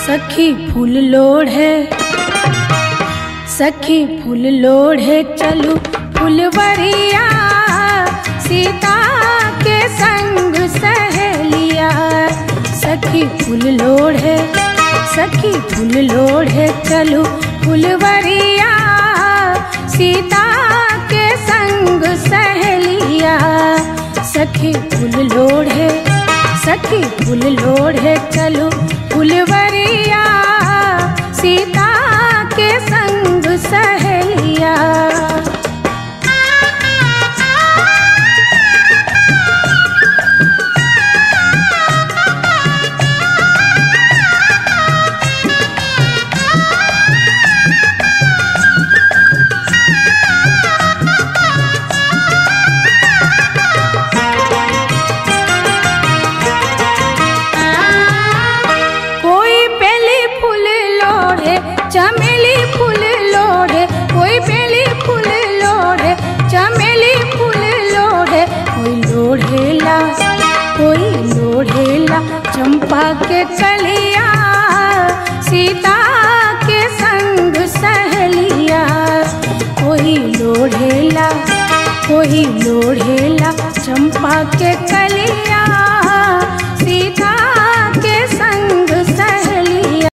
सखी फूल लोढ़े, सखी फूल लोढ़े चलू फुलवरिया, सीता के संग सहेलिया। सखी फूल लोढ़े, सखी फूल लोढ़े चलू फुलवरिया, सीता के संग सहेलिया। सखी फूल लोढ़े, सखी फूल लोढ़े चलू फुलवरिया, सीता के संग सहेलिया। चमेली फूल लोढ़े, कोई बेली फूल लोढ़े, चमेली फूल लोढ़े, कोई लोढ़ेला, कोई लोढ़ेला चंपा के कलिया, सीता के संग सहेलिया। कोई लोढ़ेला, कोई लोढ़ेला चंपा के कलिया,